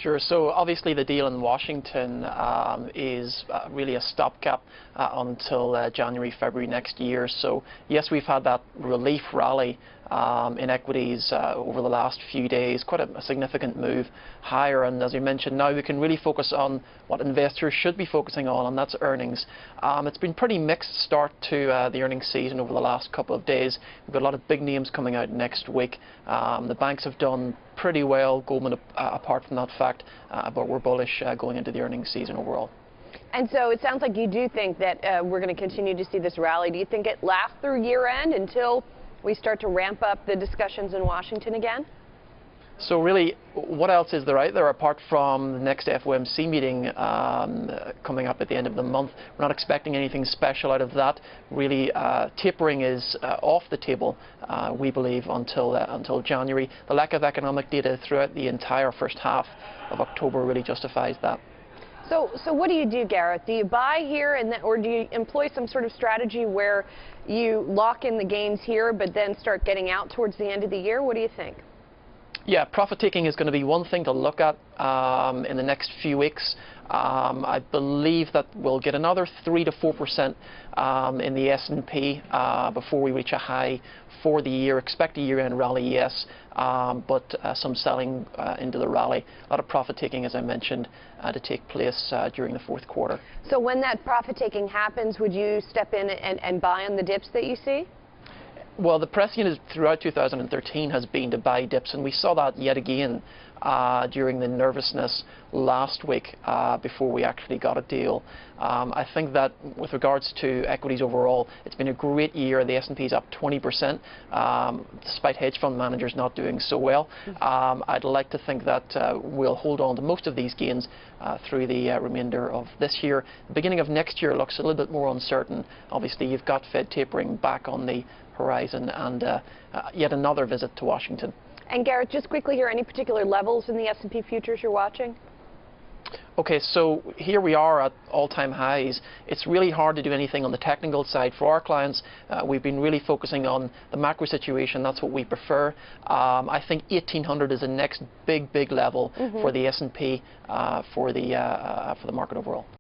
Sure. So obviously the deal in Washington is really a stopgap until January, February next year. So yes, we've had that relief rally in equities over the last few days, quite a significant move higher. And as you mentioned, now we can really focus on what investors should be focusing on, and that's earnings. It's been pretty mixed start to the earnings season over the last couple of days. We've got a lot of big names coming out next week. The banks have done pretty well, Goldman apart from that fact, but we're bullish going into the earnings season overall. And so it sounds like you do think that we're going to continue to see this rally. Do you think it lasts through year end until we start to ramp up the discussions in Washington again? So really, what else is there out there apart from the next FOMC meeting coming up at the end of the month? We're not expecting anything special out of that. Really, tapering is off the table, we believe, until January. The lack of economic data throughout the entire first half of October really justifies that. So what do you do, Gareth? Do you buy here, or do you employ some sort of strategy where you lock in the gains here but then start getting out towards the end of the year? What do you think? Yeah, profit taking is going to be one thing to look at in the next few weeks. I believe that we'll get another 3 to 4% in the S&P before we reach a high for the year. Expect a year-end rally, yes, but some selling into the rally. A lot of profit taking, as I mentioned, to take place during the fourth quarter. So when that profit taking happens, would you step in and buy on the dips that you see? Well, the precedent throughout 2013 has been to buy dips, and we saw that yet again during the nervousness last week before we actually got a deal. I think that with regards to equities overall, it's been a great year. The S&P is up 20%, despite hedge fund managers not doing so well. I'd like to think that we'll hold on to most of these gains through the remainder of this year. The beginning of next year looks a little bit more uncertain. Obviously, you've got Fed tapering back on the horizon and yet another visit to Washington. And Gareth, just quickly here, any particular levels in the S&P futures you're watching? Okay, so here we are at all-time highs. It's really hard to do anything on the technical side. For our clients, we've been really focusing on the macro situation. That's what we prefer. I think 1800 is the next big level for the S&P, for the market overall.